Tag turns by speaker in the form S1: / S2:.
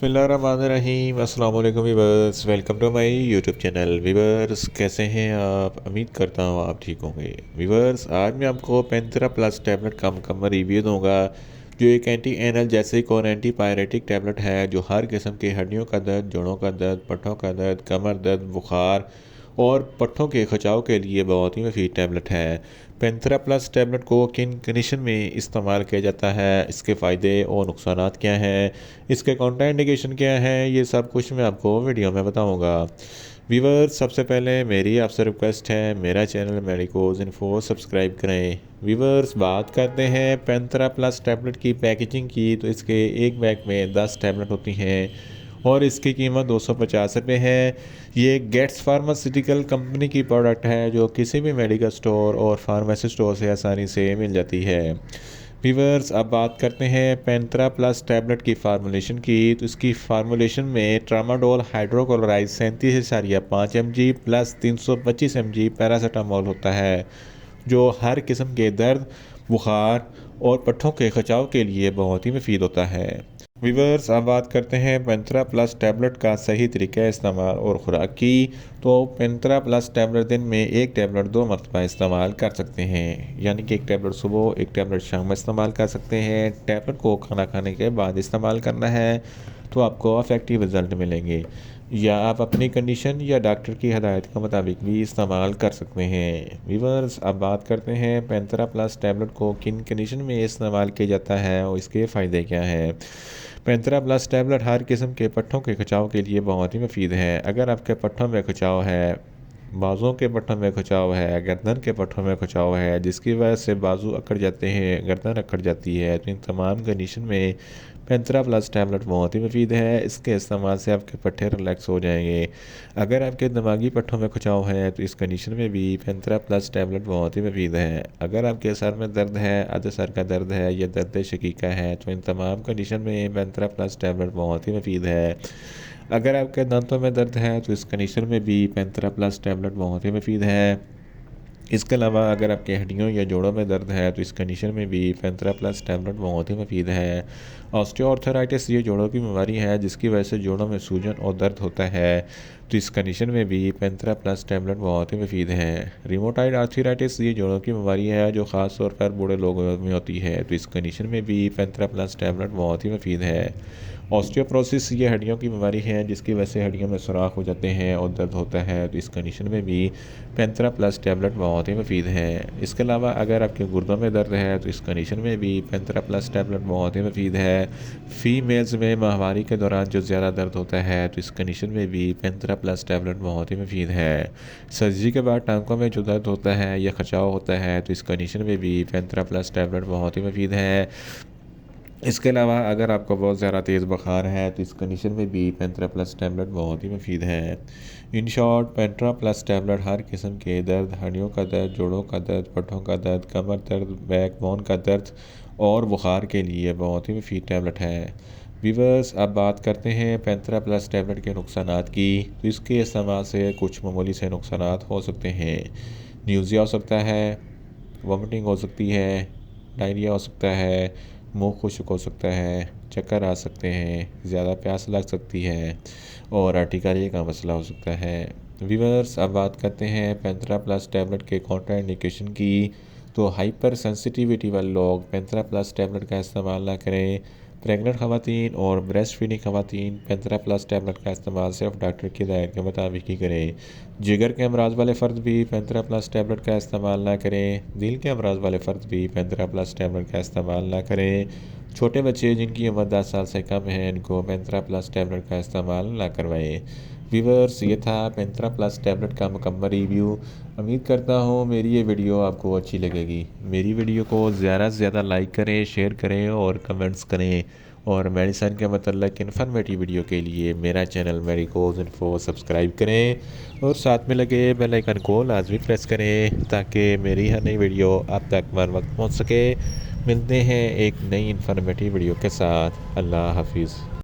S1: बिस्मिल्लाहिर्रहमानिर्रहीम अस्सलाम वालेकुम viewers, welcome to my YouTube channel. Viewers, कैसे हैं आप? उम्मीद करता हूँ आप ठीक होंगे। वीवर्स, आज मैं आपको पेंथेरा प्लस टैबलेट का मुकम्मल रिव्यू दूंगा, जो एक एंटी एनल्जेसिक और एंटी पायरेटिक टैबलेट है, जो हर किस्म की हड्डियों का दर्द, जोड़ों का दर्द, पट्टों का दर्द, कमर दर्द, बुखार और पट्टों के खिंचाव के लिए बहुत ही मुफीद टैबलेट है। पेंथेरा प्लस टैबलेट को किन कंडीशन में इस्तेमाल किया जाता है, इसके फ़ायदे और नुकसान क्या हैं, इसके काउंटर इंडिकेशन क्या है, ये सब कुछ मैं आपको वीडियो में बताऊंगा। व्यूवर्स, सबसे पहले मेरी आपसे रिक्वेस्ट है, मेरा चैनल मेडिकोज इन्फो सब्सक्राइब करें। व्यूवर्स, बात करते हैं पेंथेरा प्लस टैबलेट की पैकेजिंग की, तो इसके एक बैग में 10 टैबलेट होती हैं और इसकी कीमत 250 रुपये है। ये गेट्स फार्मास्यूटिकल कंपनी की प्रोडक्ट है, जो किसी भी मेडिकल स्टोर और फार्मेसी स्टोर से आसानी से मिल जाती है। व्यूवर्स, अब बात करते हैं पेंथेरा प्लस टैबलेट की फार्मूलेशन की, तो इसकी फार्मूलेशन में tramadol hydrochloride 37.5 mg plus 325 mg paracetamol होता है, जो हर किस्म के दर्द, बुखार और पट्ठों के खिंचाव के लिए बहुत ही मुफीद होता है। वीवर्स, अब बात करते हैं पेंथेरा प्लस टैबलेट का सही तरीका इस्तेमाल और खुराक की। तो पेंथेरा प्लस टैबलेट दिन में एक टैबलेट 2 मरतबा इस्तेमाल कर सकते हैं, यानी कि एक टैबलेट सुबह, एक टैबलेट शाम में इस्तेमाल कर सकते हैं। टैबलेट को खाना खाने के बाद इस्तेमाल करना है, तो आपको अफेक्टिव रिज़ल्ट मिलेंगे। या आप अपनी कंडीशन या डॉक्टर की हदायत के मुताबिक भी इस्तेमाल कर सकते हैं। वीवर्स, अब बात करते हैं पेंथेरा प्लस टैबलेट को किन कंडीशन में इस्तेमाल किया जाता है और इसके फ़ायदे क्या हैं। पेंथेरा प्लस टैबलेट हर किस्म के पट्ठों के खिंचाव के लिए बहुत ही मुफीद है। अगर आपके पट्ठों में खिंचाव है, बाजुओं के पट्ठों में खिंचाव है, गर्दन के पट्ठों में खिंचाव है, जिसकी वजह से बाजू अकड़ जाते हैं, गर्दन अकड़ जाती है, तो इन तमाम कंडीशन में पेंथेरा प्लस टैबलेट बहुत ही मुफीद है। इसके इस्तेमाल से आपके पट्ठे रिलैक्स हो जाएंगे। अगर आपके दिमागी पट्ठों में खिंचाव है, तो इस कंडीशन में भी पेंथेरा प्लस टैबलेट बहुत ही मुफीद है। अगर आपके सर में दर्द है, आधे सर का दर्द है या दर्द शकीका है, तो इन तमाम कंडीशन में पेंथेरा प्लस टैबलेट बहुत ही मुफीद है। अगर आपके दांतों में दर्द है, तो इस कंडीशन में भी पेंथेरा प्लस टैबलेट बहुत ही मुफीद है। इसके अलावा अगर आपके हड्डियों या जोड़ों में दर्द है, तो इस कंडीशन में भी पेंथेरा प्लस टैबलेट बहुत ही मुफीद है। ऑस्टियोआर्थराइटिस ये जोड़ों की बीमारी है, जिसकी वजह से जोड़ों में सूजन और दर्द होता है, तो इस कंडीशन में भी पेंथेरा प्लस टैबलेट बहुत ही मुफीद है। रिमोटाइड आर्थराइटिस ये जोड़ों की बीमारी है, जो ख़ास तौर पर बूढ़े लोगों में होती है, तो इस कंडीशन में भी पेंथेरा प्लस टैबलेट बहुत ही मुफीद है। ऑस्टियोप्रोसिस ये हड्डियों की बीमारी है, जिसकी वजह से हड्डियों में सुराख हो जाते हैं और दर्द होता है, तो इस कंडीशन में भी पेंथेरा प्लस टैबलेट बहुत ही मुफीद है। इसके अलावा अगर आपके गुर्दों में दर्द है, तो इस कंडीशन में भी पेंथेरा प्लस टैबलेट बहुत ही मुफीद है। फीमेल्स में माहवारी के दौरान जो ज़्यादा दर्द होता है, तो इस कंडीशन में भी पेंथेरा प्लस टैबलेट बहुत ही मुफीद है। सर्जरी के बाद टांकों में जो दर्द होता है या खिंचाव होता है, तो इस कंडीशन में भी पेंथेरा प्लस टैबलेट बहुत ही मुफीद है। इसके अलावा अगर आपको बहुत ज़्यादा तेज़ बुखार है, तो इस कंडीशन में भी पेंथेरा प्लस टैबलेट बहुत ही मुफीद है। In short, Panthera plus tablet हर किस्म के दर्द, हड्डियों का दर्द, जोड़ों का दर्द, पट्ठों का दर्द, कमर दर्द, बैक बोन का दर्द और बुखार के लिए बहुत ही मुफीद टैबलेट है। वीवर्स, अब बात करते हैं पेंथेरा प्लस टैबलेट के नुकसानात की, तो इसके इस्तेमाल से कुछ मामूली से नुकसानात हो सकते हैं। न्यूज़िया हो सकता है, वॉमिटिंग हो सकती है, डायरिया हो सकता है, मुंह खुश्क हो सकता है, चक्कर आ सकते हैं, ज़्यादा प्यास लग सकती है और अर्टिकारिया का मसला हो सकता है। व्यूअर्स, अब बात करते हैं पेंथेरा प्लस टैबलेट के काउंटर इंडिकेशन की, तो हाइपर सेंसिटिविटी वाले लोग पेंथेरा प्लस टैबलेट का इस्तेमाल ना करें। प्रेग्नेंट ख़वातीन और ब्रेस्ट फीडिंग ख़वातीन पेंथेरा प्लस टैबलेट का इस्तेमाल सिर्फ डॉक्टर की हिदायत के मुताबिक ही करें। जिगर के अमराज वाले फ़र्द भी पेंथेरा प्लस टैबलेट का इस्तेमाल ना करें। दिल के अमराज वाले फ़र्द भी पेंथेरा प्लस टैबलेट का इस्तेमाल ना करें। छोटे बच्चे जिनकी उम्र 10 साल से कम है, इनको पेंथेरा प्लस टैबलेट का इस्तेमाल ना करवाएं। व्यूअर्स, ये था पेंथेरा प्लस टैबलेट का मुकम्मल रिव्यू। उम्मीद करता हूँ मेरी ये वीडियो आपको अच्छी लगेगी। मेरी वीडियो को ज़्यादा से ज़्यादा लाइक करें, शेयर करें और कमेंट्स करें। और मेडिसिन के मतलब इन्फॉर्मेटिव वीडियो के लिए मेरा चैनल मेडिकोज इन्फो सब्सक्राइब करें और साथ में लगे बेल आइकन को लाजमी प्रेस करें, ताकि मेरी हर नई वीडियो आप तक बर वक्त पहुँच सके। मिलते हैं एक नई इन्फॉर्मेटिव वीडियो के साथ। अल्लाह हाफिज़।